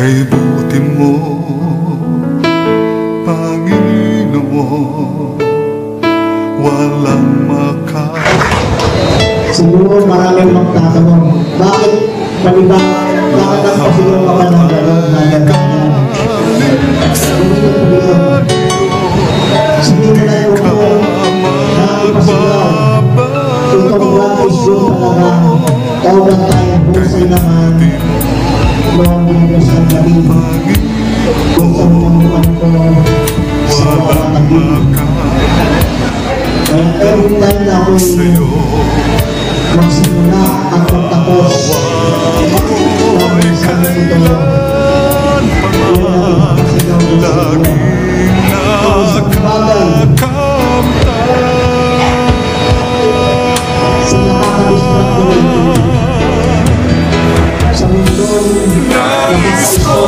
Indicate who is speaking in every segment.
Speaker 1: Kay buti mo, Panginoon, walang
Speaker 2: siguro maraming magtatanong, bakit palibang, bakit ang pasiguro ka ng gano'n na gano'n? Sige na lang po, nakipasigaw. Itong lapis yun talaga, tawag tayong busay naman. Noong Diyos ng gabi, kung saan naman ko sa mga gabi. Kaya every time na ako'y magsimula ang pagtapos ng isang ito, yun ang pasigaw ko sa iyo. Ang isang bagay sa nakakadistract ko rin sa mundong nakakaiso.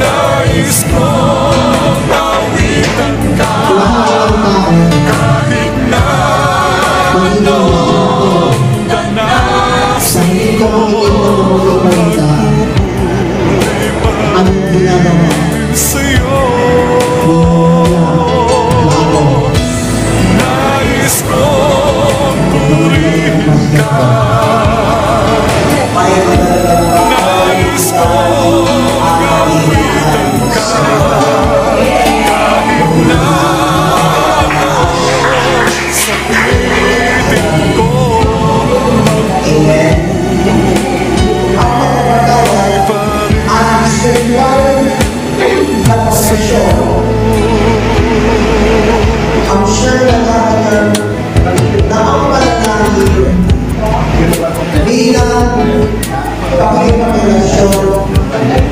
Speaker 1: Nais ko nawitan ka kahit na anong ganas
Speaker 2: sa hindi ko makikita ang ginagawa
Speaker 1: sa'yo. Nais ko purihin ka, nais ko gawitan ka kahit na sakitin ko.
Speaker 2: I'm sure that ang pananalig bilang pakipagrelasyon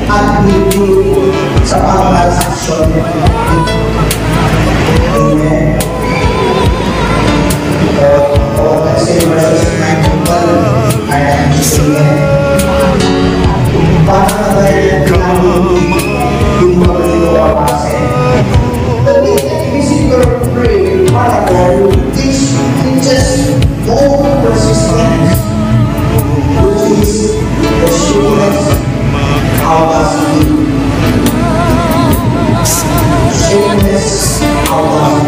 Speaker 2: at bibig sa pangalaksasyon. Amen. O kasi verses 9 to 12 ay ang sige. Para na tayo pinanong hindi mo rin wapasin. Visit your prayer, Father, teach just more persistence, which is the sureness of us. Sureness of us.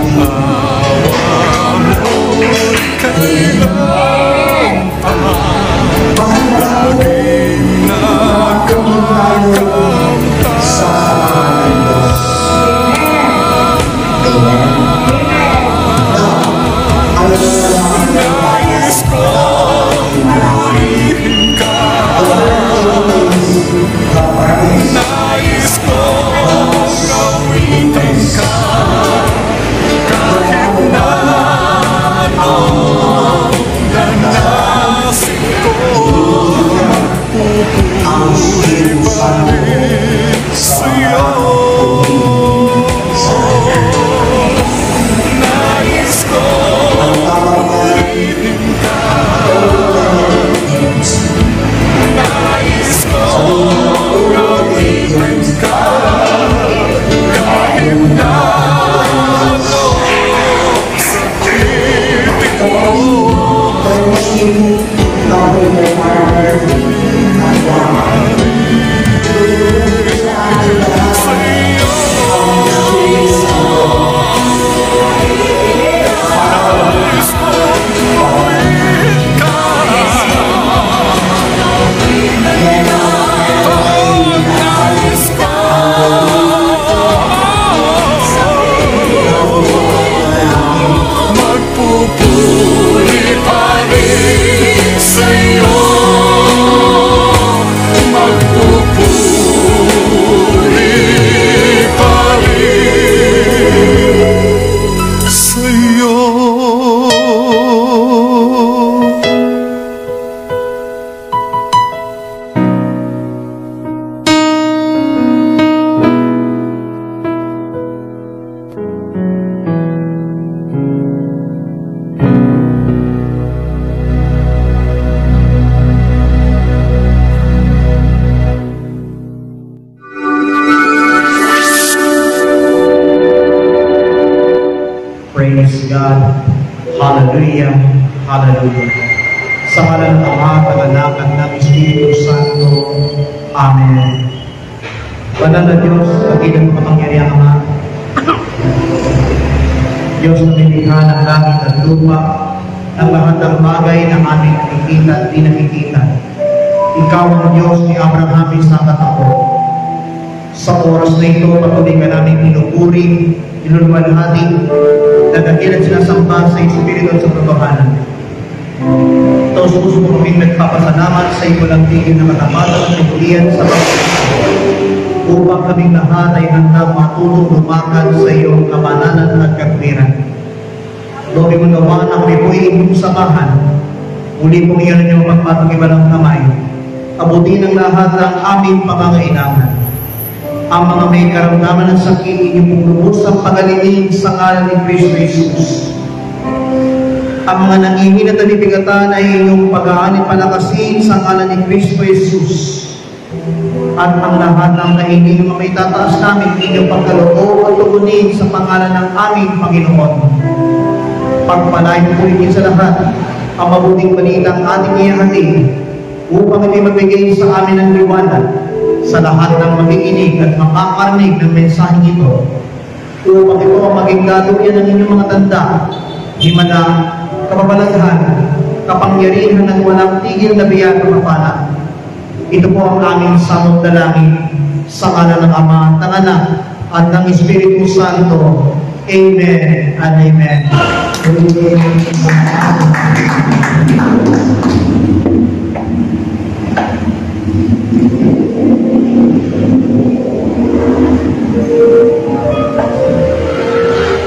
Speaker 1: Nais ko gawitan ka kahit na anong danasin ko, pupuri pa rin sa'yo. Nais ko purihin ka, nais ko gawitan ka kahit na anong sakitin ko. Magpupuri pa rin sa'yo, magpupuri pa rin sa'yo.
Speaker 2: Praise God. Hallelujah. Hallelujah.
Speaker 3: Sa ngalan ng Ama, ng Anak, at ng Espiritu Santo. Amen. Banal na Diyos, dakilang makapangyarihang Ama, Diyos na nilikha ng langit at lupa, ng lahat ng bagay na aming nakikita at di nakikita. Ikaw ang Diyos ni Abraham, Isaac at ako. Sa oras na ito, patuloy ka namin pinupuri, inulwalhati, na dakilang sinasamba sa Espiritu at sa katotohanan. Taos puso mo kaming nagpapasalamat sa iyo lang tigil na katapatan at kabulian sa mga upang kaming lahat ay handang matulong lumakad sa iyong kamananan at katwiran. Lord, mo nawa na kami po'y inyong samahan. Muli pong iyan ang magpatugibalang kamay. Abutin ang lahat ng aming pangangailangan. Ang mga may karamdaman ng sakit, inyong pong lubos ang pagalingin sa ngalan ni Kristo Jesus. Ang mga nangingin at nabibigatan ay inyong pag-aanit palakasin sa ngalan ni Kristo Jesus. At ang lahat ng nahingin mga may tataas namin, inyong pagkaloob at tugunin sa pangalan ng aming Panginoon. Pagpalain po rin sa lahat ang mabuting balitang ating iyahatid upang ito magbigay sa amin ng liwanag sa lahat ng makikinig at makakarinig ng mensaheng ito upang ito ang maging gatuyan ng inyong mga tanda, himala, kapabalaghan, kapangyarihan ng walang tigil na biyaya at kapala. Ito po ang aming samot dalangin sa ngalan ng Ama, ng Anak, at ng Espiritu Santo. Amen and amen.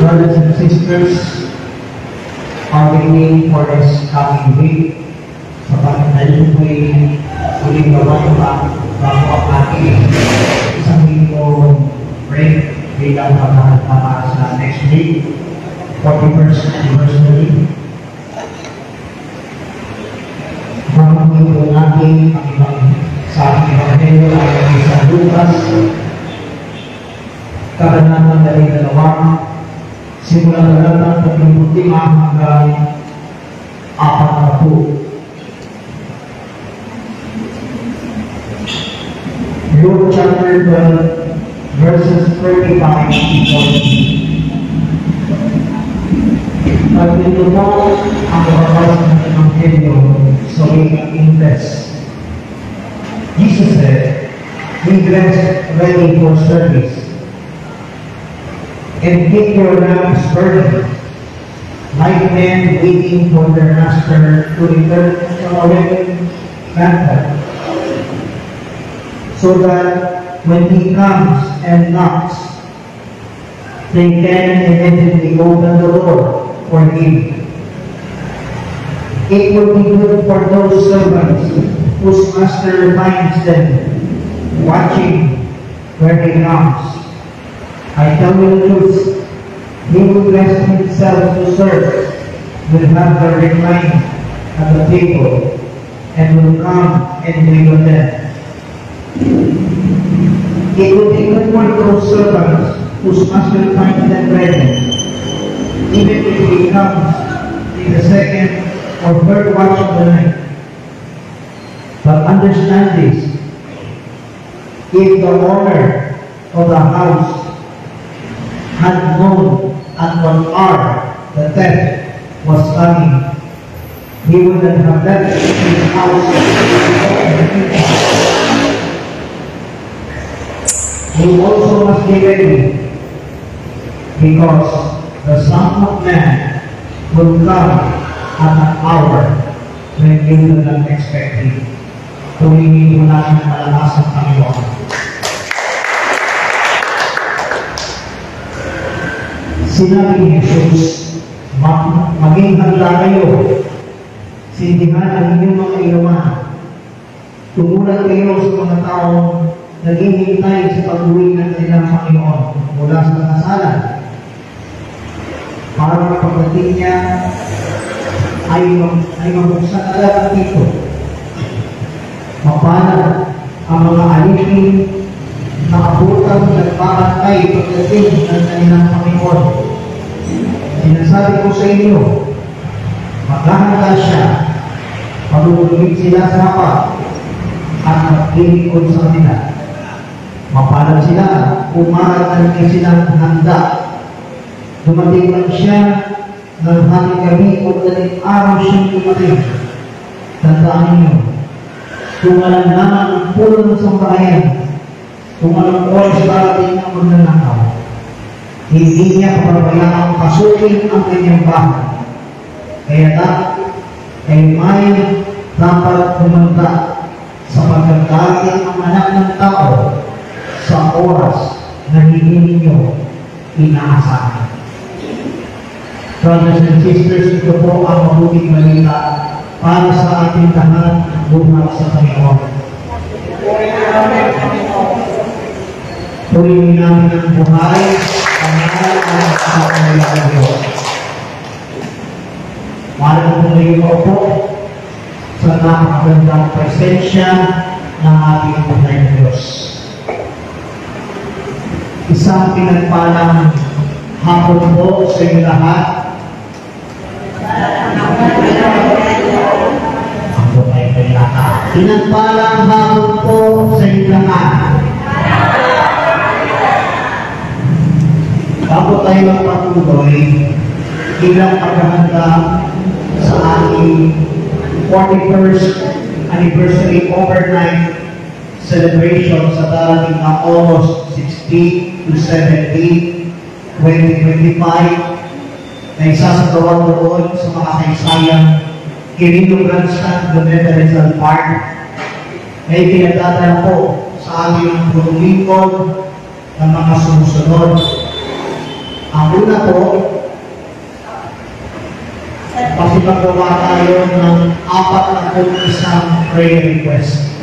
Speaker 4: Brothers and sisters, are waiting for this coming week. Sa pagkakalit po'y uling gawa bago ang ating isang linggo break bilang pagkakatama sa next week, 41st anniversary. Mamangin po natin ang ibang sa ating Evangelyo ay sa Lucas, Kabanata 2, simula na 35 hanggang 40. Luke chapter 12, verses 35 to 40. At ito po ang babas ng Evangelyo sa wikang Ingles. Jesus said, "Be dressed ready for service, and keep your lamps burning, like men waiting for their master to return from a wedding banquet, so that when he comes and knocks, they can immediately open the door for him. It will be good for those servants whose master finds them watching where he comes. I tell you the truth, he who dressed himself to serve will have the recline at the table and will come and wait on them. It will be good for those servants whose master finds them ready, even if he comes in the second or third watch of the night. But understand this, if the owner of the house had known at what hour the theft was coming, he wouldn't have left his house. You also must be ready, because the Son of Man will come at an hour when you do not expect him. Tuwingin mo natin ang malakas ng Panginoon. Sinabi ni Jesus, maging handa kayo, sindihan ang inyong mga ilawan, tumulan kayo sa mga taong naghihintay sa pag-uwi ng kanilang Panginoon mula sa kasalan, para pagdating niya ay mabuksan agad ang pito. Mapalad ang mga alipin na abutang nagpapantay pagdating ng kanilang Panginoon. Sinasabi ko sa inyo, maghahanda siya
Speaker 3: Marunugin sila sa hapag at maglilingkod sa kanila. Mapalad sila, umaratan niya silang handa. Dumating man siya ng hanging gabi o daling araw siyang dumating. Tandaan ninyo, kung alam naman ang pulo ng sambahayan, kung anong oras darating ang magnanakaw, hindi niya papabayaan pasukin ang kanyang bahay. Kaya may dapat humanda sapagkat darating ang anak ng tao sa oras na hindi ninyo inaasahan. Brothers and sisters, ito po ang mabuting balita para sa ating lahat buhat sa Panginoon. Purihin namin ang buhay, pangalan at kapangyarihan ng Diyos. Mahal po ngayon po sa napakagandang presensya ng ating buhay ng Diyos. Isang pinagpalang hapon po sa inyo lahat. Pinagpalang hapon po sa inyo lahat. Bago tayo magpatuloy, bilang paghahanda sa ating 41st anniversary overnight celebration sa darating na August 16 to 17, 2025, na isasagawa doon sa mga kaisayang Quirino Grandstand, Luneta Rizal Park, ay pinagdadala po sa ating pulong lingkod ng mga sumusunod. Ang una po, kasi magawa tayo ng 41 prayer request.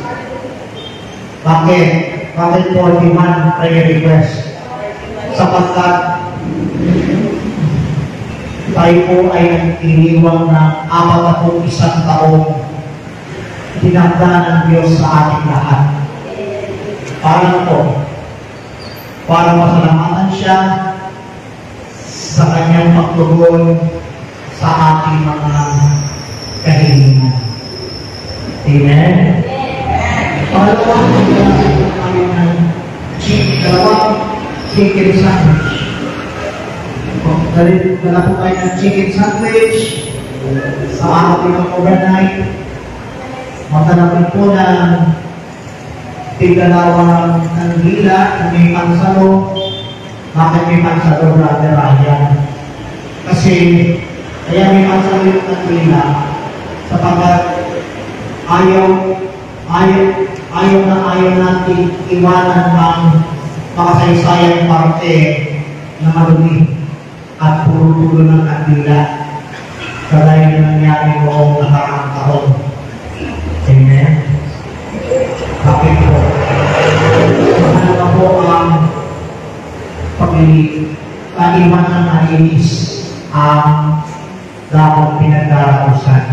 Speaker 3: Bakit? Bakit 41 prayer request? Sapagkat tayo po ay iniwang ng 41 taong tinagda ng Diyos sa ating lahat. Para po, para masalamatan siya sa kanyang pagtugon sa ating mga kahilingan. Amen? Dalawang chicken sandwich. Dala po tayo ng chicken sandwich sa ating overnight. Magdala po ng tigdalawang kandila na may pansalo. Bakit may pansalo, Brother Ryan? Kasi kaya may pansalo yung kandila sapagkat ayaw natin iwanan ng makasaysayang parte na marumi at puro-puro ng kandila kagaya na nangyari noong nakaraang taon. Amen? Bakit po? Ano na po ang pag-iwan ng nainis ang dapat pinagdarausan.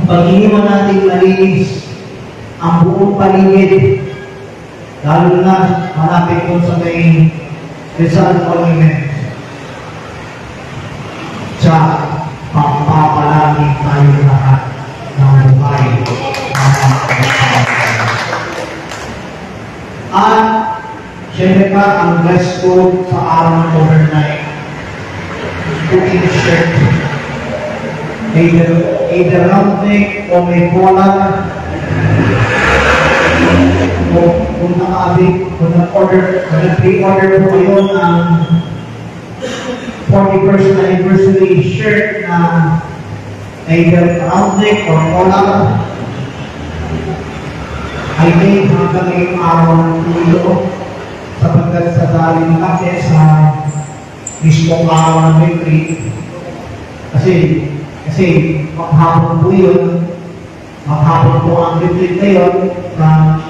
Speaker 3: Pag iniwan natin malinis ang buong paligid, lalo na malapit po sa may Rizal Monument, siya pagpapalangin tayo lahat ng buhay. At syempre pa ang dress code sa araw ng overnight, cooking shirt, either round neck o may collar, o kung nag-pre-order po kayo ng 41st anniversary shirt na either round neck or collar, ay din hanggang ngayong araw ng tulo sapagkat sa dali ng kasi sa mismong araw ng retreat. Kasi maghapon po yun, maghapon po ang retreat na yun from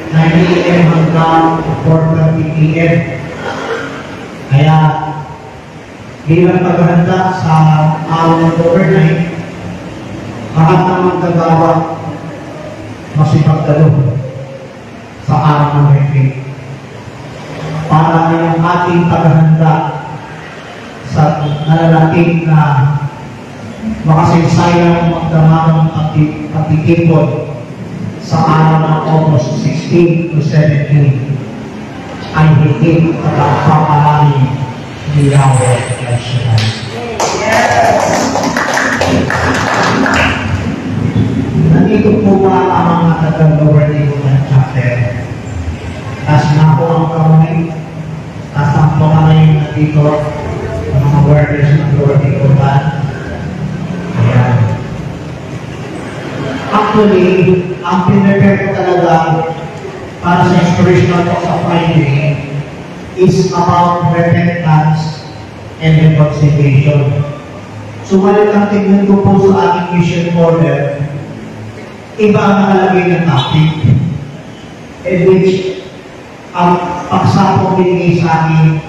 Speaker 3: 9 a.m. hanggang 4:30 p.m. Kaya bilang paghahanda sa araw ng overnight, lahat ng magkagawa masipagdalo sa araw ng retreat. Para yung ating paghahanda sa nalalating na makasinsayang magdamang pagtitipon sa araw ng August 16 to 17 ay higit sa pagpapalami ni Yahweh El Shaddai. Nandito po ba ang mga taga-governing ng chapter? Taas na po ang kamay. Taas na po kamay nandito ang mga workers ng governing urban. Ayan. Actually, ang pinrepare ko talaga para sa inspirational talk sa Friday is about repentance and reconciliation. So, malit ang tignan ko po sa aking mission order, iba ang nakalagay ng topic, in which ang pagsapong binigay sa akin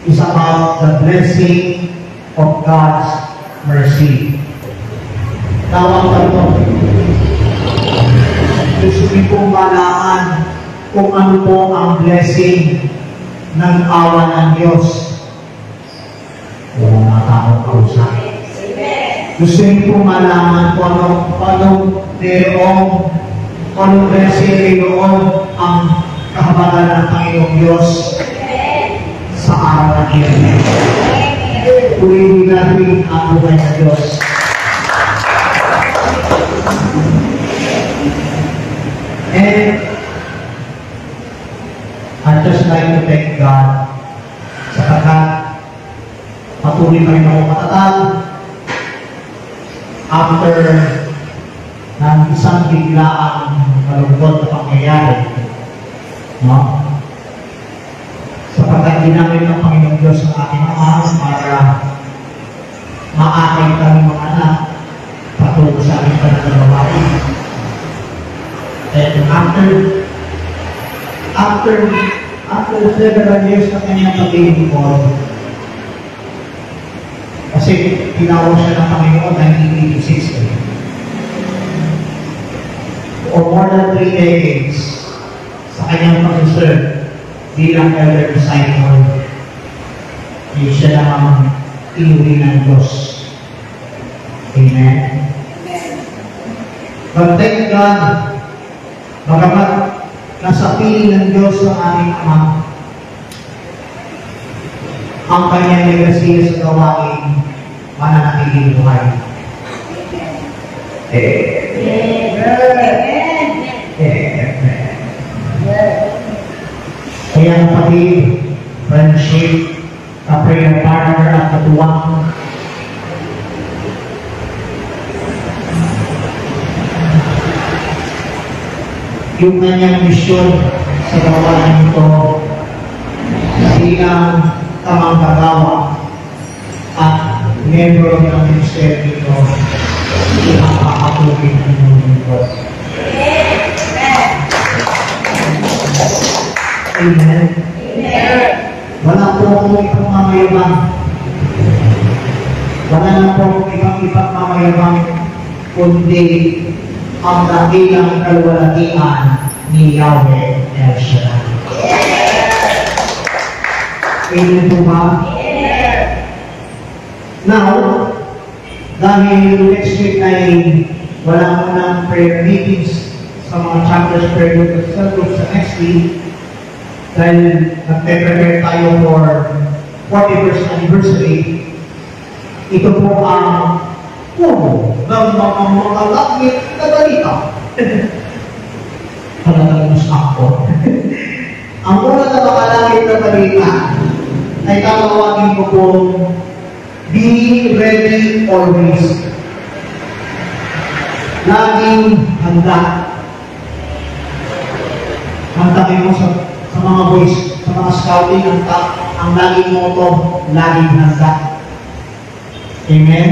Speaker 3: is about the blessing of God's mercy. Tawag ito. Gusto niyo pong malaman kung ano po ang blessing ng awa ng Diyos. Wala na taong kausap. Gusto niyo pong malaman kung anong blessing mayroon ang kahabagan ng Panginoong Diyos sa araw ng iyon. Purihin natin ang buhay ng Diyos. And I'd just like to thank God sapagkat patuloy pa rin ako matatag after ng isang biglaang malungkot na pangyayari. No? Sapagkat ginamit ng Panginoong Diyos ang aking ama para maakay kami mga anak patuloy sa aming pananababain. And after several years na kanyang pag-ibig ko, kasi tinawag siya ng Panginoon 1986. For more than 3 decades, sa kanyang pag-serve bilang elder disciple, hindi siya naman inuwi ng Diyos. Amen? But thank God, bagamat nasa piling ng Diyos ng aming Ama, ang kanyang legacy sa gawain mananatiling buhay. Amen. Kaya kapatid, friendship, prayer partner at katuwang, yung kanyang misyon sa gawain ito bilang tamang kagawa at member ng ministry ito ipapakatuloy ng Diyos. Amen. Wala po akong ipagmamayabang. Wala na po akong ipagmamayabang kundi ang dakilang kalwalatian ni Yahweh El Shaddai. Amen po ba? Now, dahil next week ay wala mo ng prayer meetings sa mga chapters prayer group sa next week, dahil nagpe-prepare tayo for 41st anniversary, ito po ang puno ng mga langit na balita. Talagang mas ako. Ang una na mga langit na balita ay tatawagin ko po, be ready always. Laging handa. Hantakin mo sa mga boys, sa mga scouting, ang laging motto, laging handa. Amen?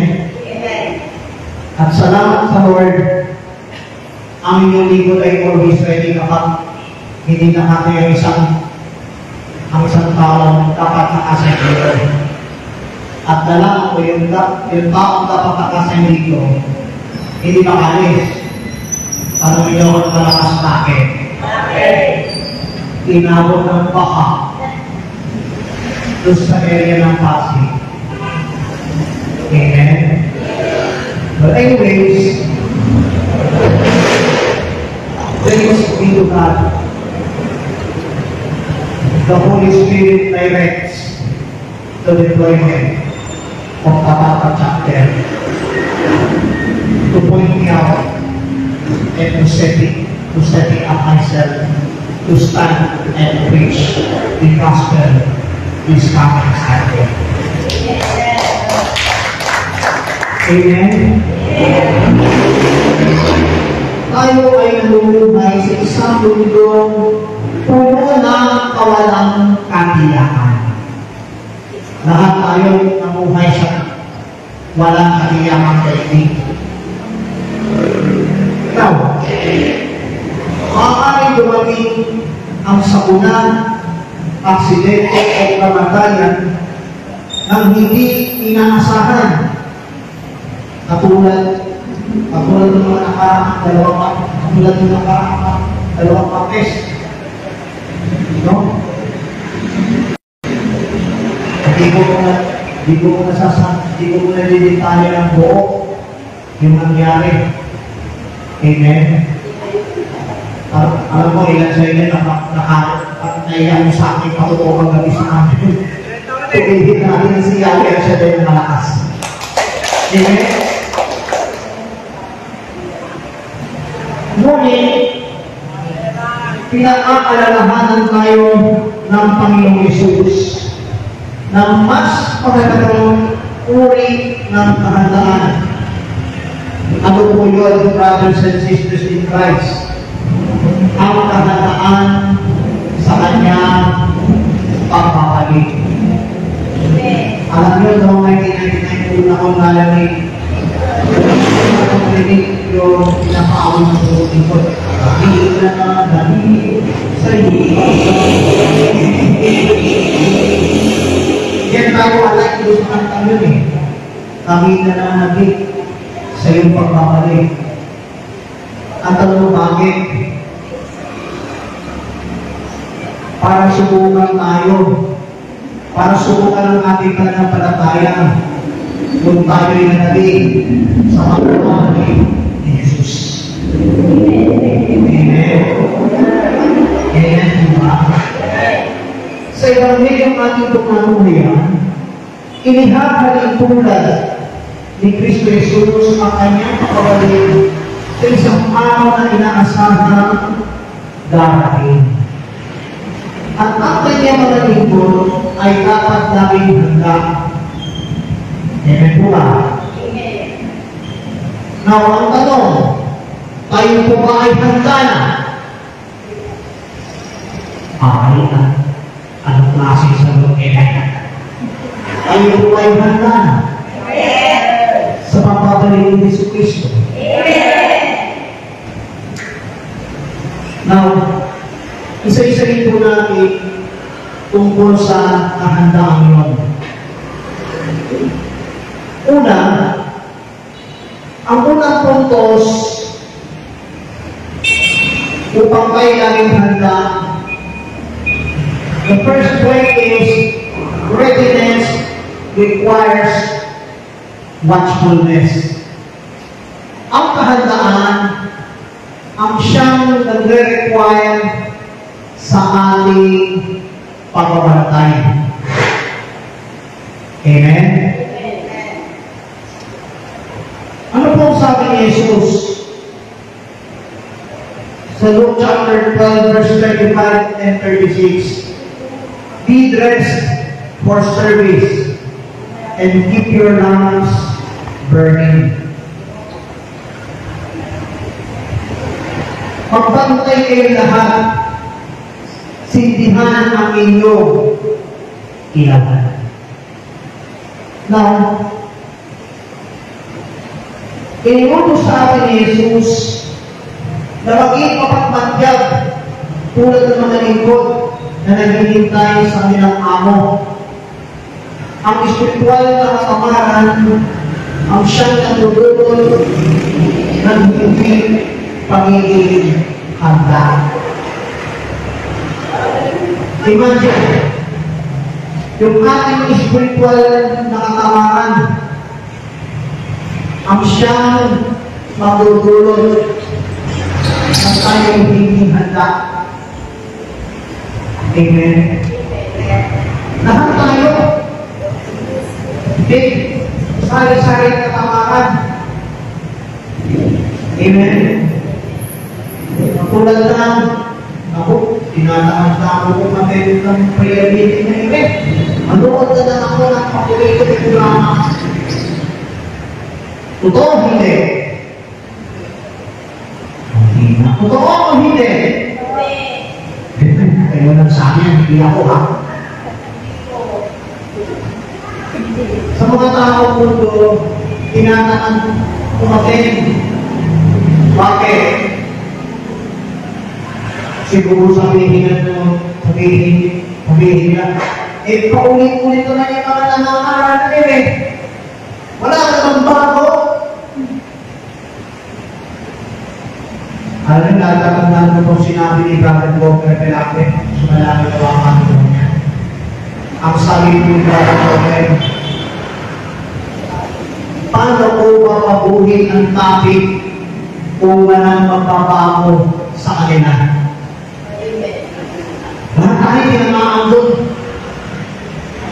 Speaker 3: At salamat sa Lord, ang inyong lingkod ay always ready kapag hindi nakatayo ang isang tao dapat nakasign dito. At dala ko yung taong dapat nakasign dito, hindi makalis. Ano yung malakas na akin? Tinawag ng baka doon sa area ng Pasig. Amen? But anyways, thanks be to God. The Holy Spirit directs the deployment of Kapapa chapter to point me out and to setting up myself to stand and preach the gospel this coming Sunday. Amen? Tayo ay nalulunay sa isang mundong puno ng kawalang katiyakan. Lahat tayo namuhay sa walang katiyakan daigdig. Ikaw, maaaring dumating ang sakunan, aksidente o kamatayan nang hindi inaasahan. Katulad ng mga dalawang papes. No? Hindi ko na didetalye ng buo yung nangyari. Amen? Alam mo, ilan sa inyo naiyan sa aking patutukan gabi sa amin. Tumihin natin si Yahweh at siya din ang malakas. Amen? Ngunit, pinag-aalalahanan tayo ng Panginoong Yesus na mas magandang uri ng kahandaan. Ano po yun, brothers and sisters in Christ? Ang kahandaan sa kanyang pagbabalik. Alam nyo, noong 1999 na akong lalamig, yung pinapaawin ng turutin ko. Dahil sa iyo. Yan tayo alay ko sa kantang yun eh. Kami nananagig sa iyong pagbabalik. Ang tanong bakit? Para subukan tayo. Para subukan ang ating pananampalataya. Kung tayo'y nanagig sa pagmamahal ni Jesus. Amen. Amen. Sa Ebanghelyo ating pagmamahal, inihahalin tulad ni Kristo Jesus ang kanyang pagkabalik sa isang araw na inaasahang darating. At ang kanyang mga lingkod ay dapat namin handa. Amen po ba? Now, ang tanong, tayo po ba ay handa na? Ay na. Anong klaseng sagot? Amen. Tayo po ba ay handa na? Sa pagbabalik ni Jesu Cristo. Now, isa-isa rin po natin tungkol sa kahandaan yun. Una, ang unang puntos upang kayo laging handa, the first point is readiness requires watchfulness. Ang kahandaan ang siyang nagre-require sa ating pagbabantay. Amen? Ano po sabi ni Jesus? Sa Luke chapter 12, verse 35 and 36, be dressed for service and keep your lamps burning. Magbantay kayo lahat, sindihan ang inyong ilawan. Now, iniutos sa atin ni Jesus na maging mapagmatyag tulad ng mga lingkod na naghihintay sa kanilang amo. Ang espiritual na kasamaran ang siyang natutulog ng hindi pagiging handa. Imagine, yung ating spiritual na katamaran ang siyang magdudulot na tayong hindi handa. Amen. Lahat tayo, sari-sari na katamaran. Amen. Tulad lang, ako, tinataas na ako kung mag-edit ng prayer meeting na event. Manood na lang ako ng paborito ng programa. Totoo o hindi? Totoo o hindi? Kayo lang sa akin, hindi ako ha. Sa mga tao mundo, tinataan umatin. Bakit? Siguro sabihin lang, paulit-ulit ko na yung mga nangangaral na wala ka ng bago. Alam na, tatandaan mo itong sinabi ni Brother Walker Pelate, sumalaki na wakan mo niya. Ang sabi ni Brother Walker, paano ko papabuhin ang topic kung walang magbabago sa kanila? Lahat tayo tinamaan doon.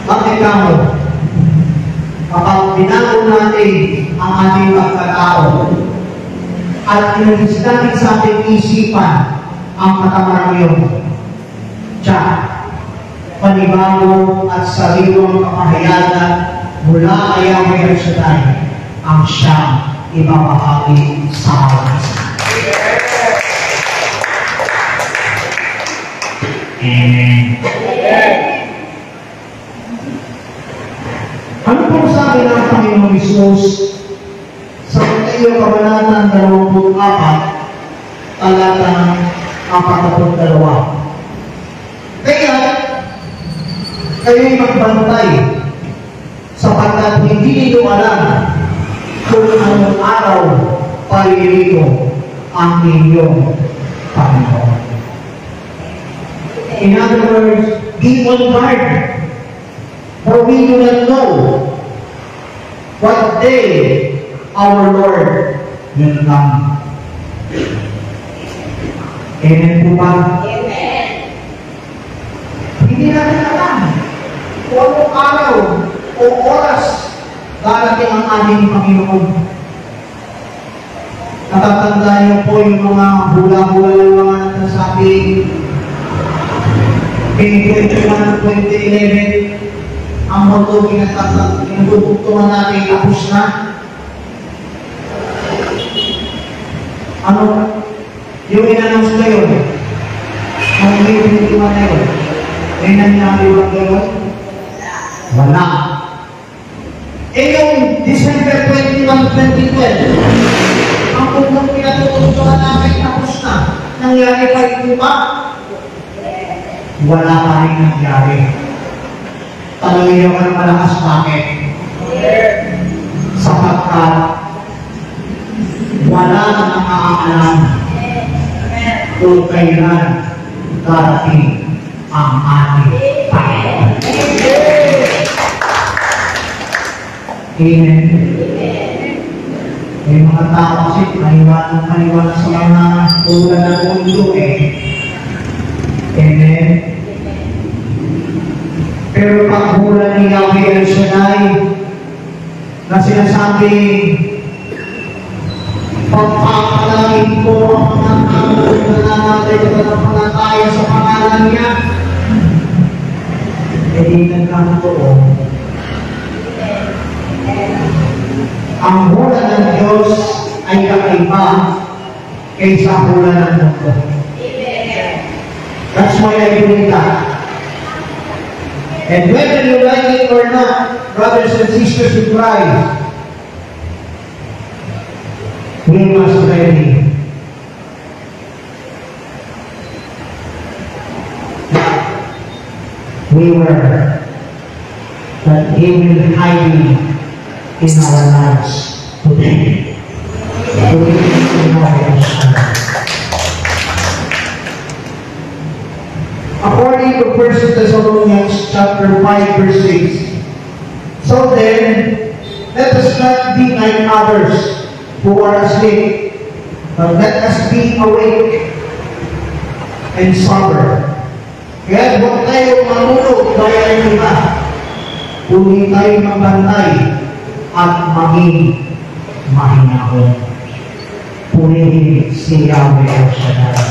Speaker 3: Bakit kamo? Kapag binago natin ang ating pagkatao at inagis natin sa ating isipan ang katamarang yun, tiyak, panibago at sariwang kapahayagan mula kay Yahweh Shaddai ang siyang ibabahagi sa awas. Amen. Ano pong sabi ng Panginoon Isus sa Mateo Kabanatang 24, talatang 42? Kaya, kayo'y magbantay sapagkat hindi ninyo alam kung anong araw palilito ang inyong Panginoon. In other words, be on guard, for we do not know what day our Lord will come. Amen po ba? Amen. Hindi natin alam kung anong araw o oras darating ang ating Panginoon. Natatandaan niyo po yung mga hula-hula ng mga nagsasabi in 2011, ang moto pinagtutugtungan natin tapos na. Ano? Yung in-announce na yun, ang pinagtutugtungan na yun, may nangyari ba gano'n? Wala. Eh yung December 21, 2012, ang kung pinagtutugtungan natin tapos na, nangyari pa ito ba? Wala pa rin nangyari. Tanongin nyo ka ng malakas, bakit? Sapagkat wala nang nakakaalam kung kailan darating ang ating Panginoon. Amen. May mga tao kasi maniwala sa mga ulan na mundo Amen. Pero paghula ni Yahweh Shaddai na sinasabi, pagpapalagin ko ang mga tao na nanatay at nanampalataya sa pangalan niya, hindi nagkakotoo. Ang hula ng Diyos ay kakaiba kaysa hula ng mundo. That's why I believe that. And whether you like it or not, brothers and sisters in Christ, we must ready. We were that He will hide in our lives today. According to 1 Thessalonians chapter 5 verse 6, so then, Let us not be like others who are asleep, but let us be awake and sober. Kaya huwag tayo matulog gaya ng iba, kundi tayo magbantay at maging mahinahon. Purihin si Yahweh El Shaddai.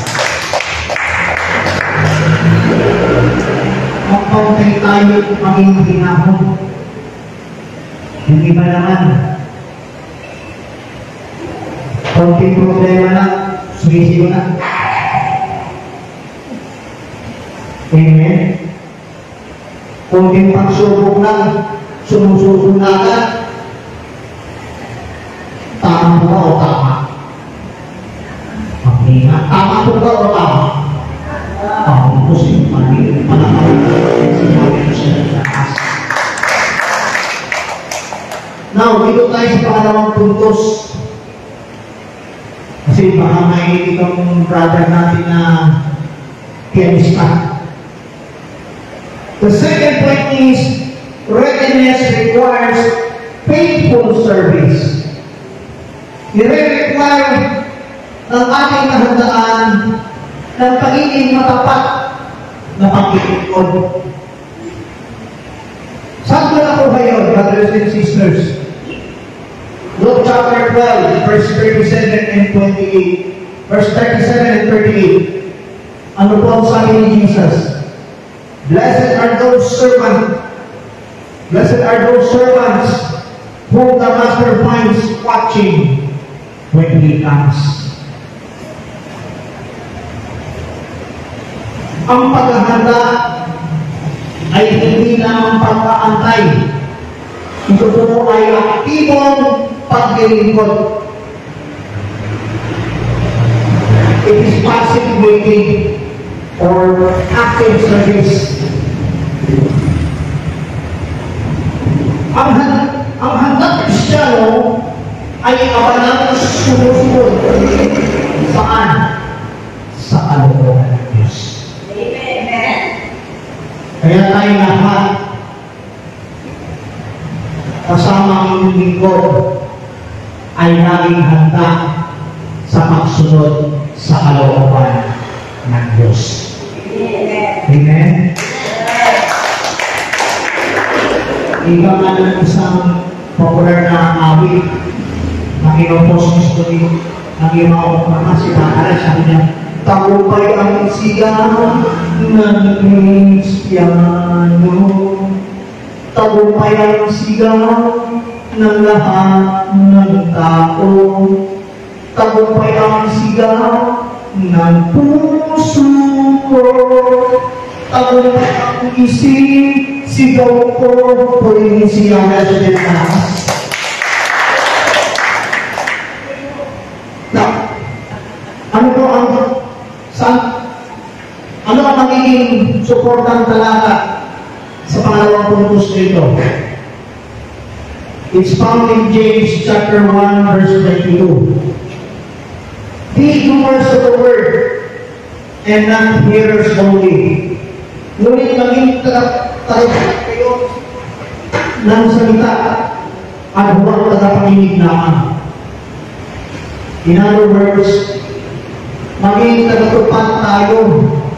Speaker 3: Magpauntay tayo maging mahinahon. Yung iba naman, konting problema na, sumisiyo na. Amen? Konting pagsubok lang, sumusuko na ka. Tama po ba o tama? Tama po ba o tama? Tama po siya. Now, dito tayo sa pangalawang puntos. Kasi baka may itong brother natin na pianista. The second point is, readiness requires faithful service. I-require ng ating kahandaan ng pagiging matapat na paglilingkod. Saan ko na po kayo, brothers and sisters? Luke chapter 12, verse 37 and 28. Verse 37 and 38. Ano po ang sabi ni Jesus? Blessed are those servants whom the master finds watching when he comes. Ang paghahanda ay hindi lamang pagkaantay. Ito po ay aktibong paglilingkod. It is passive waiting or active service. Ang handang Kristiyano ay kabanang sumusunod. Saan? Sa kalooban ng Diyos. Amen. Kaya tayo lahat kasama ang lingkod ay naging handa sa pagsunod sa kalooban ng Diyos. Amen. Ika nga ng isang popular na awit na kinopos gusto niyo ng iyong mga upama, si Bakara, sabi niya, tagumpay ang sigaw ng Kristiyano. Tagumpay ang sigaw ng lahat ng tao. Tagumpay ang sigaw ng puso ko. Tagumpay ang isip, sigaw ko, purihin siya na sa Diyos. Ano ang magiging suportang talata sa pangalawang puntos nito? It's found in James chapter 1 verse 22. Be doers of the word and not hearers only. Ngunit maging tagapakinig kayo ng salita at huwag tagapakinig lamang. In other words, maging tagatupad tayo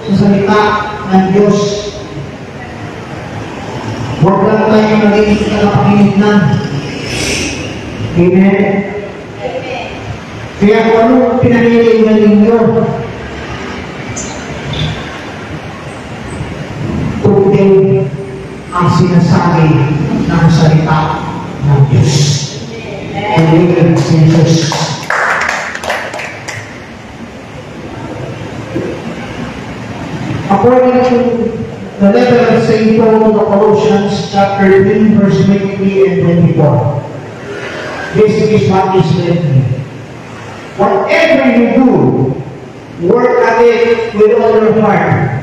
Speaker 3: sa salita ng Diyos. Huwag lang tayo maging tagapakinig lang. Amen? Kaya kung anong pinanilingan ninyo, tugin ang sinasabi ng salita ng Diyos. Pagiging sa Diyos. According to the letter of St. Paul to the Colossians, chapter 3, verse 23 and 24, this is what is written. Whatever you do, work at it with all your heart,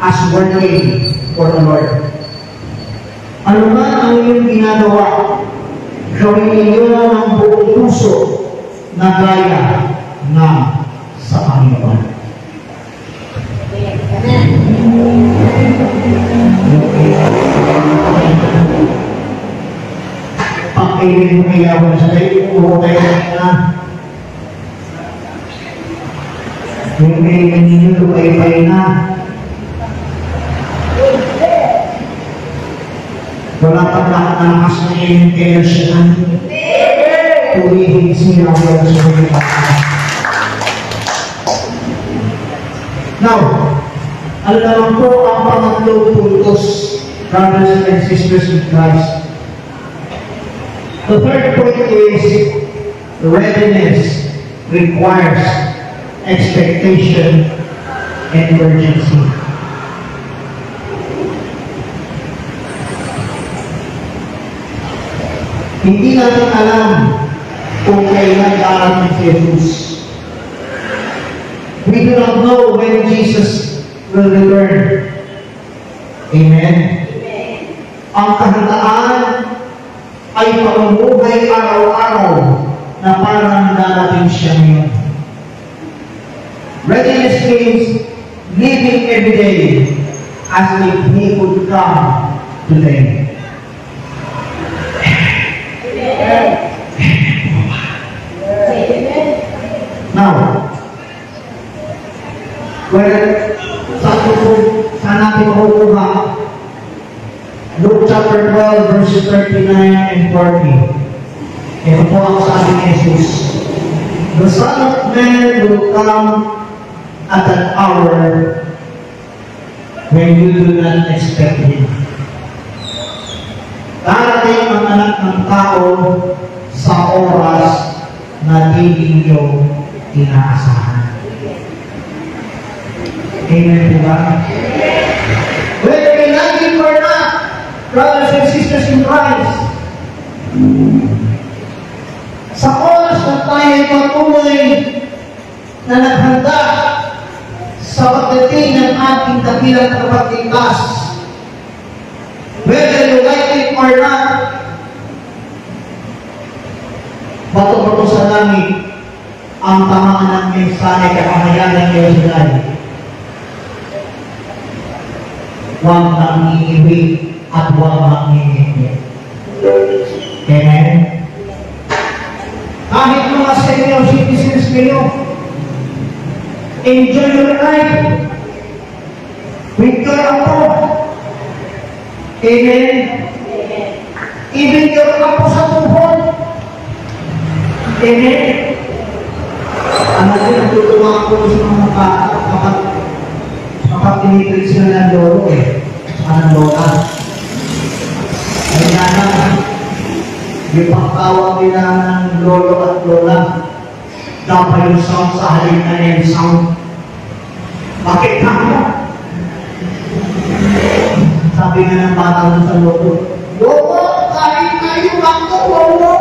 Speaker 3: as working for the Lord. Ano man ang iyong ginagawa, gawin ninyo ng buong puso na gaya ng sa Panginoon. Pang-8 pag-ibig mo iyawan sa kayo, oo kayo na. Yung kailan ninyo, lukay-pay na. Wala pang nakakalakas na inyong kaya siya. Tuwihig siya wala sa mga. Now, alam naman po ang pangatlong puntos, brothers and sisters in Christ. The third point is readiness requires expectation and urgency. Hindi natin alam kung kailan darating si Jesus. We do not know when Jesus will return. Amen? Ang kahandaan ay pamumuhay araw-araw na parang darating siya ngayon. Readiness means living every day as if He would come today. Now, saan natin makukuha? Luke chapter 12, verses 39 and 40. Ito po ang sabi ni Jesus. The Son of Man will come at an hour when you do not expect Him. Darating ang anak ng tao sa oras na di ninyo inaasahan. Amen po ba? Whether we like it or not, brothers and sisters in Christ, sa oras na tayo ay patuloy na naghanda sa pagdating ng ating dakilang kapagligtas, whether you like it or not, bato-bato sa langit ang tamaan ng mensahe kapamayanan ng Diyos. Huwag kang iiwi at huwag kang iiwi. Amen? Kahit mga senior citizens kayo, enjoy your life with your apo. Amen? Even your apo sa tuhod. Amen? Ang natin, natutuwa ako sa mga kapag tinitreat sila ng lolo ng lola. Kaya na, yung pagtawag nila ng lolo at lola, dapat yung sound sa halin na yung sound. Bakit ka mo? Sabi nga ng bata sa lolo, lolo, kahit kayo lang to, lolo.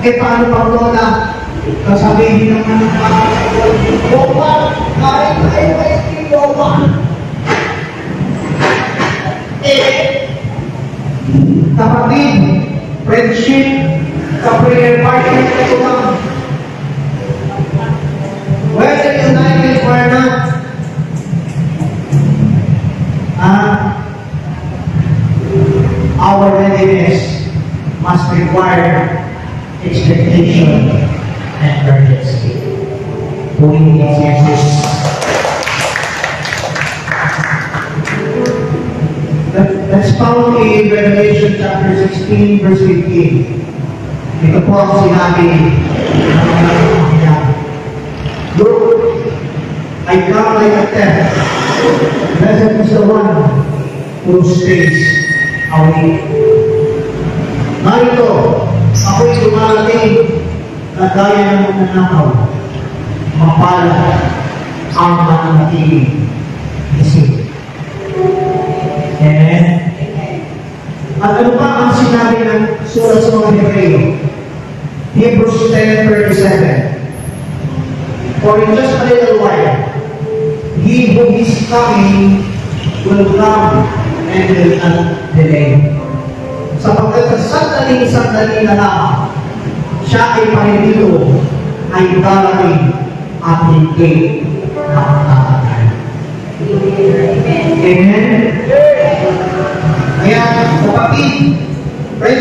Speaker 3: Paano pang lola? Kasabihin naman ng mga lola, kahit kayo ay lola. Kapatid, friendship, ka-prayer partner, ito lang. Whether you like it or not, our readiness must require expectation and urgency. Pulling in Jesus. That's found in Revelation chapter 16, verse 15. Ito po ang sinabi ng Look, I come like a thief. Blessed is the one who stays awake. Narito, ako'y dumarating na gaya ng magnanakaw. Mapala ang mananatiling isip. Amen? At ano pa ang sinabi ng sulat sa mga Hebreo? Hebrews 10:37. For in just a little while, He who is coming will come and will not delay. Sapagkat sa sandali na lamang, siya ay paninito, ay darating at hindi nakakatagal. Amen? Kaya, kapag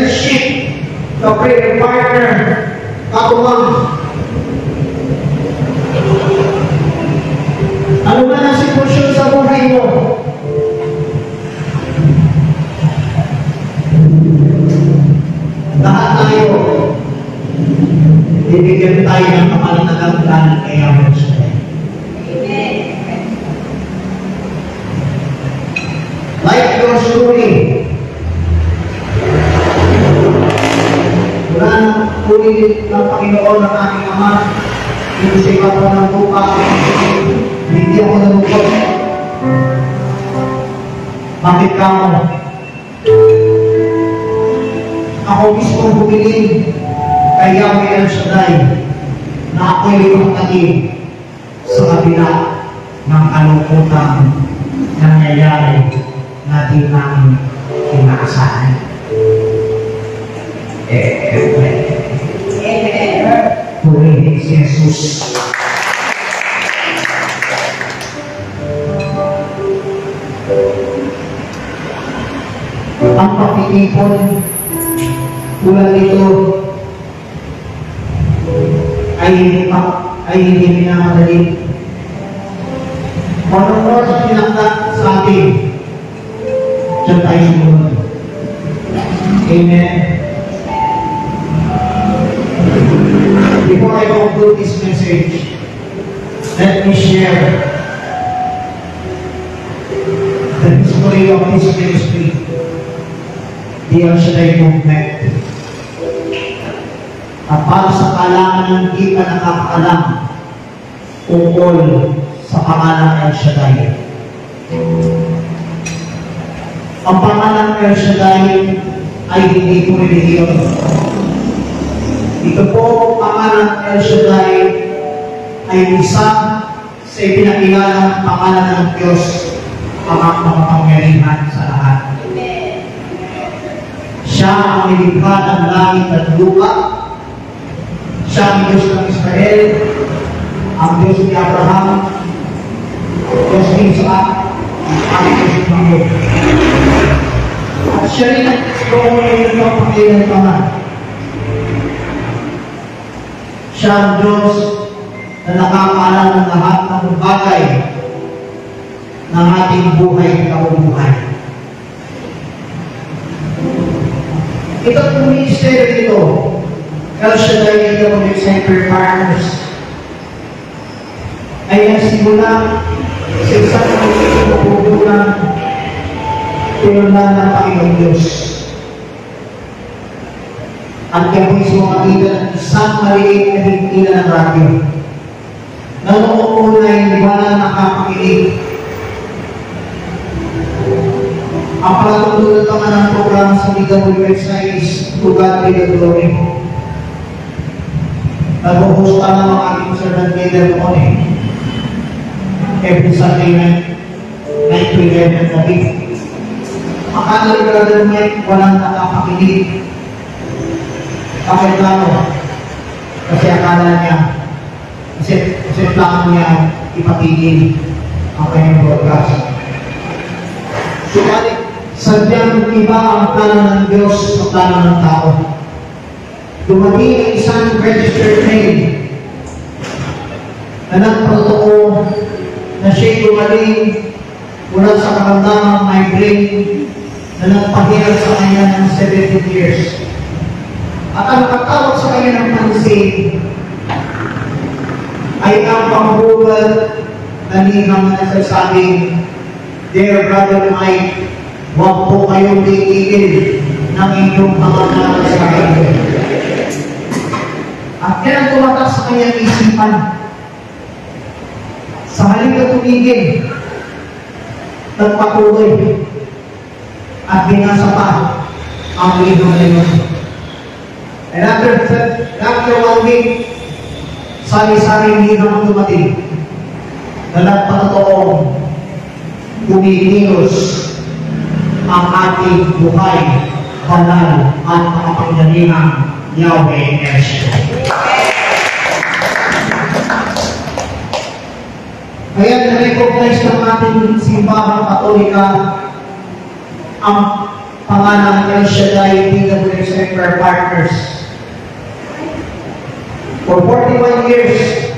Speaker 3: leadership, the prayer partner, katuwang. Ano man ang sitwasyon sa buhay mo, lahat tayo, bibigyan tayo ng kapalatag ng kay Yahweh Shaddai. Like your story, wala nang ulit ng Panginoon ng aking Ama, dito sa ibabaw ng lupa, hindi ako nalungkot. Bakit ka mo? Ako mismo humiling kay Yahweh Shaddai na ako'y lumaki sa kabila ng kalungkutan nangyayari na di namin inaasahan. Purihin si Jesus. Ang pakikipon tulad nito ay hindi minamadali. Mononor sa pinakta sa atin. Diyan tayo sumunod. Amen. Before I conclude this message, let me share the history of this ministry, the El Shaddai movement. At para sa kalangan ng hindi ka nakakaalam tungkol sa pangalan ng El Shaddai. Ang pangalan ng El Shaddai ay hindi po relihiyon. Ito po pangalan ng El Shaddai ay isa sa ipinakilalang pangalan ng Diyos ang makapangyarihan sa lahat. Siya ang nilikha ng langit at lupa. Siya ang Diyos ng Israel, ang Diyos ni Abraham, Diyos ni Isaac, ang Diyos ni Jacob. At siya rin ang pagkakailangan. Siya ang Diyos na nakakaalam ng lahat ng bagay ng ating buhay at kabubuhay. Ito ang ministry dito. El Shaddai dito ng Center Partners ay nagsimula sa isang kapubulan pinunlan ng Panginoon Diyos. At kaya mismo makita ng isang maliit na hintila ng radyo na noong una ay hindi ba na nakapakinig. Ang pagkatulad naman ng program sa DWSI is To God Be the Glory. Nag-host pa ng mga aking servant leader noon every Sunday night, 9 to 11 na week. Akala ni Brother Mike, walang nakapakinig. Bakit plano? Kasi akala niya, kasi plano niya ipatigil ang kanyang broadcast. Subalit, sadyang iba ang plano ng Diyos sa plano ng tao. Dumating ang isang registered mail na nagprotoko na siya'y gumaling mula sa karamdamang migraine na nagpahirap sa kanya ng 17 years. At ang katawag sa kanya ng pansin ay ang panghuwal na liham na nagsasabing, Dear Brother Mike, huwag po kayong titigil ng inyong pangalan sa kanya. At kaya tumatak sa kanyang isipan. Sa halip na tumigil, nagpatuloy at binasa pa ang liham na yun. And after 1 week, sari-saring liham ang dumating na nagpatutoong kumikilos ang ating buhay, banal at makapangyarihang Yahweh Shaddai. Kaya na-recognize ng ating simbahang Katolika ang pangalan El Shaddai DWX Prayer Partners. For 41 years,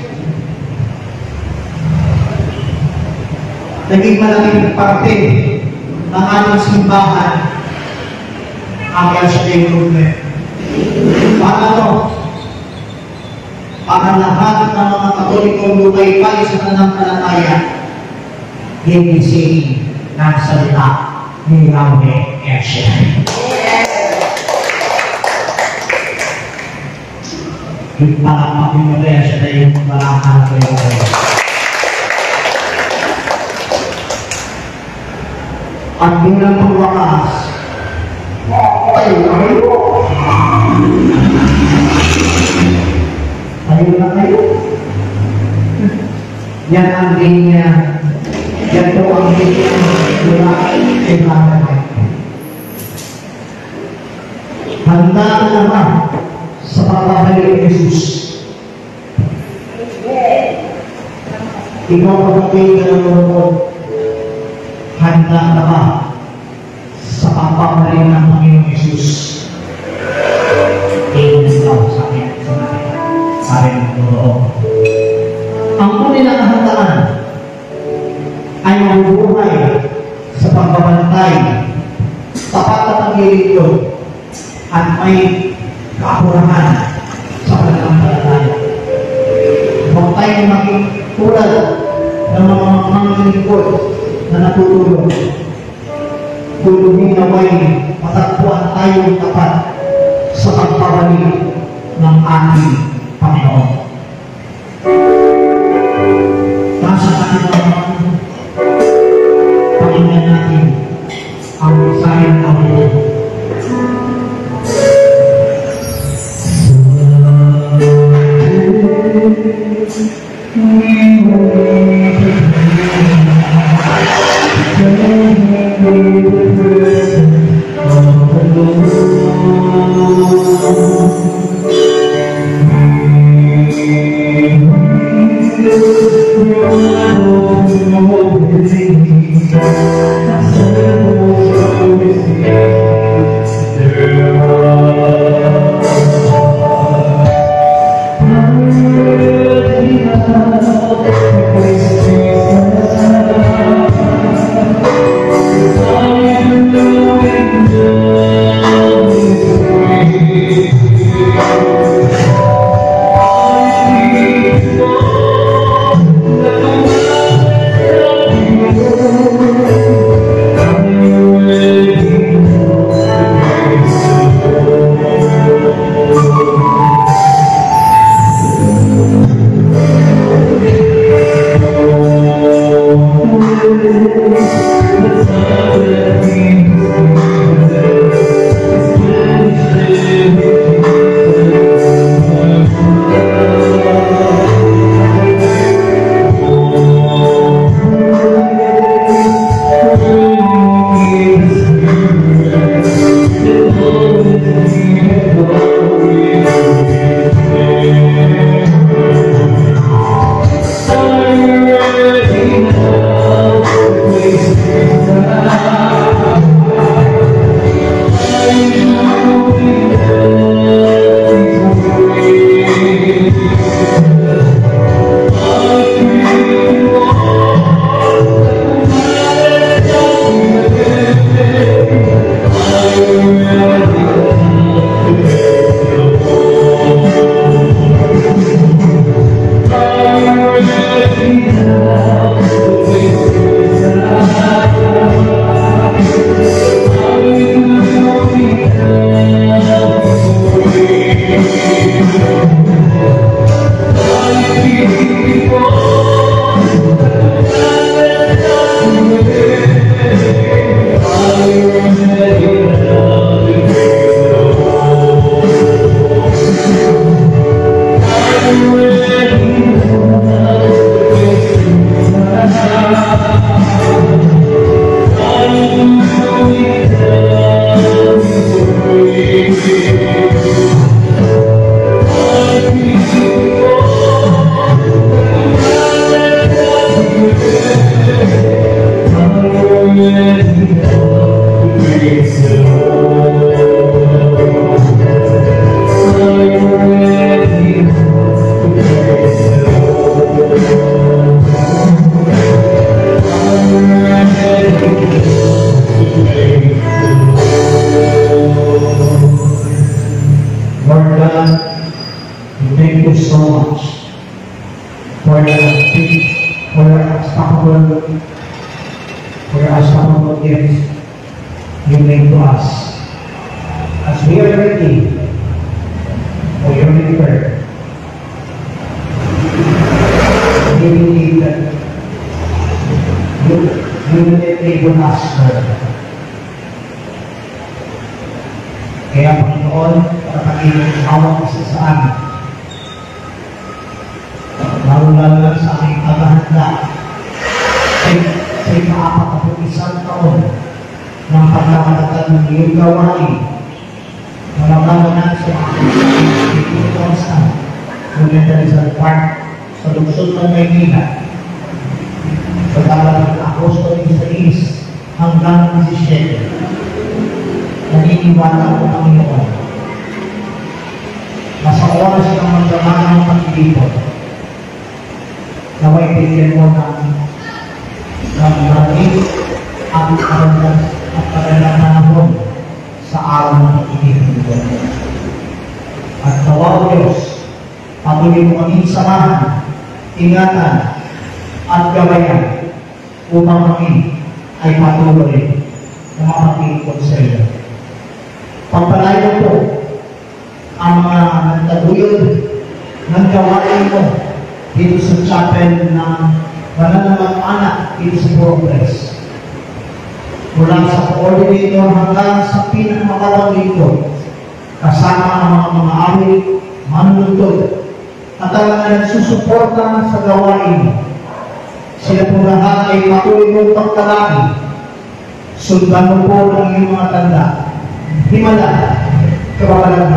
Speaker 3: naging malaking parte ng ating simbahan ang El Shaddai Movement. Para to, para lahat ng mga Katolikong lumaybay sa pananampalataya, gigising ng salita ni Yahweh El Shaddai. Yung palakpak yung El Shaddai yung malakang kayo. At bilang pagwakas, tayo na kayo. Tayo na kayo. Yan ang linya. Yan po ang linya mula kay Brother. Handa na ba sa pagbabalik ni Jesus? Ikaw kapatid na nanonood, handa na ba sa pagbabalik ng Panginoong Jesus? Amen daw sa akin. Sabi ng Turo. Ang tunay na kahandaan ay mabubuhay sa pagbabantay, tapat at paglilingkod, at may kaapurahan sa pananampalataya. Huwag tayo maging tulad ng mga manglilingkod na natutulog. Tulungin naway matagpuan tayong tapat sa pagbabalik ng ating Panginoon. Nasa ating mga pakinggan natin ang sayang Panginoon.
Speaker 1: Praise the Lord.
Speaker 4: you make to us. As we are ready for your return, we believe that you will enable us, Lord. Kaya Panginoon, pagkakilin hawak isa sa amin. Lalo-lalo lang sa aming paghahanda sa ika-41 taon ng pagkakalatag ng iyong gawain na magaganan sa mga Pilipinas Oriental Rizal Park sa lungsod ng Maynila sa talang ng Agosto 16 hanggang 17. Naniniwala ko, Panginoon, na sa oras ng magdamag ng pag-ibig, naway bigyan mo ng maraming ang panahon sa araw ng pag-ibig mo. At tawa, Diyos, patuloy mo kaming samahan, ingatan, at gabayan upang kami ay patuloy na makapagpapalingkod sa iyo. Pagpalayo po ang mga nagtaguyod ng gawain mo dito sa chapel ng Mananamang Anak dito sa Progress. Mula sa coordinator hanggang sa pinakamalawang lingkod, kasama ang mga awit, manunod, at ang mga nagsusuporta sa gawain. Sila po lahat ay patuloy mong pagkalaki. Sundan mo po ng iyong mga tanda. Himala, kawalan,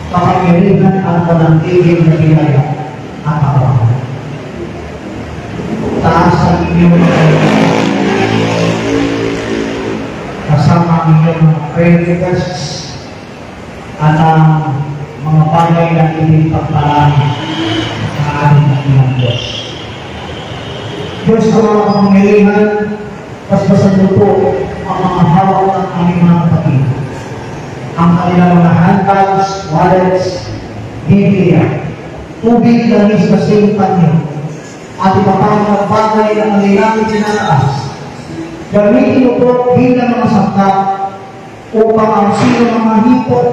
Speaker 4: kapangyarihan at walang tigil na biyaya at kawalan. Taas ang inyong kasama ang inyong mga prayer requests at ang mga bagay na inyong pagpalaki na ating ng Diyos. Diyos sa mga kapangyarihan, paspasan mo po ang mga hawak ng aming mga kapatid. Ang kanilang mga handbags, wallets, Biblia, tubig na sa simpan niyo, at iba pang mga bagay na kanilang tinataas. Gamitin mo po bilang mga sangkap upang ang sino mga hipot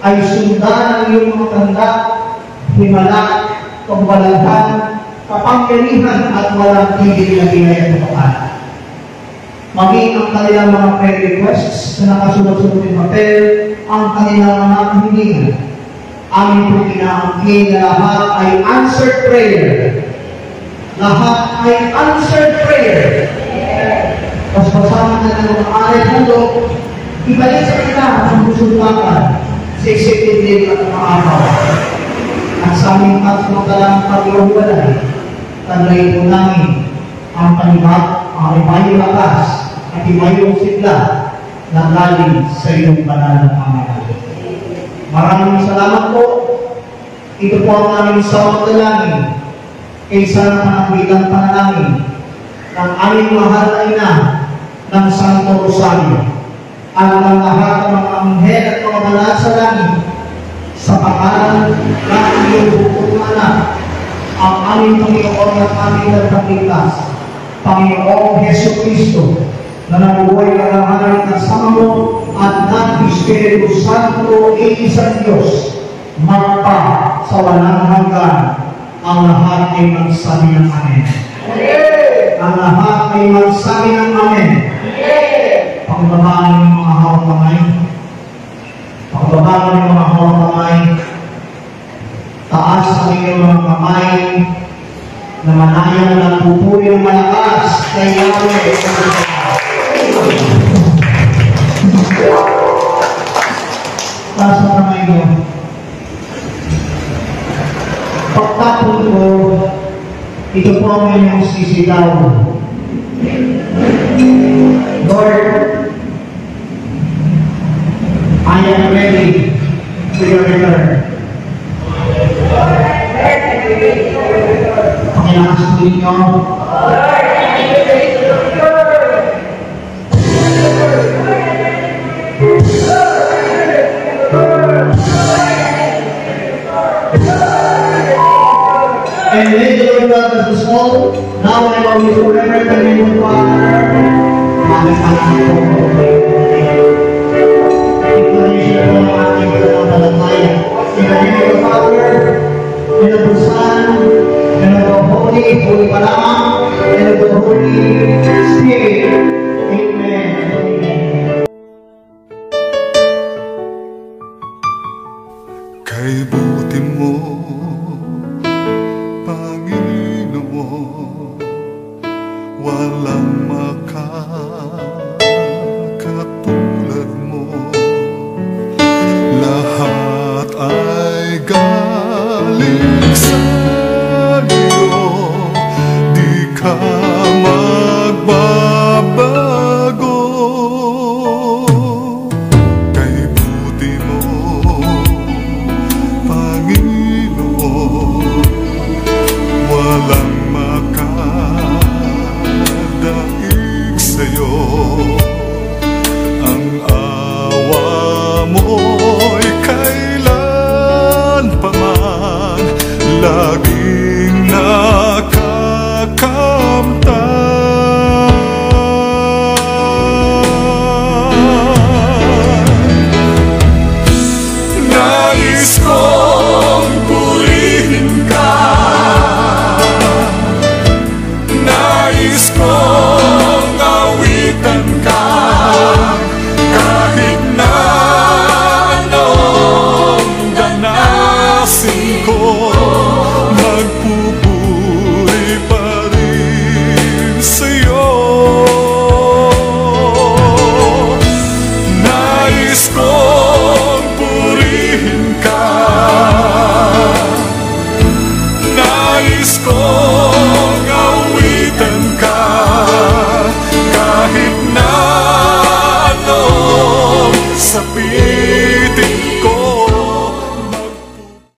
Speaker 4: ay sundan ang iyong mga tanda, himala, pagbalaghan, kapangyarihan at walang tigil na biyaya ng Panginoon. Maging ang kanilang mga prayer requests na nakasunod-sunod ng papel, ang kanilang mga kahilingan. Amin po inaangkin na lahat ay answered prayer. Lahat ay answered prayer. Tapos pasama na ng mga aray mundo, ibalik sa kanila ang musulmakan sa executive at mga araw. At sa aming pagsumalang pag-iwalay, tanay po namin ang panibag, ang ibayong lakas at ibayong sigla na galing sa iyong banal na pamahalaan. Maraming salamat po. Ito po ang aming sawang dalangin kaysa ng panagbilang panalangin ng aming mahal na ina ng Santo Rosario at ng lahat ng mga anghel at mga banal sa langit sa pangalan ng iyong bukod anak, ang aming Panginoon at aming nagpagligtas, Panginoong Heso Kristo, na nabuhay kalahanan kasama mo at ng Espiritu Santo iisang Diyos, magpa sa walang hanggan. Ang lahat ay magsabi ng Amen. Ang lahat ay magsabi ng Amen. Pagbabaan ng mga hawak kamay. Pagbabaan ng mga hawak kamay. Taas ang inyong mga kamay na manayang nagpupuri ng malakas kay Yahweh. Taas ang kamay mo. Pagtapon ko, ito po ang inyong sisigaw. Lord, I am ready to your return. Pakilakas po ninyo. And may the Lord God bless us all. Now I love you forever. The name of the Father, and the Son, and the Holy Spirit.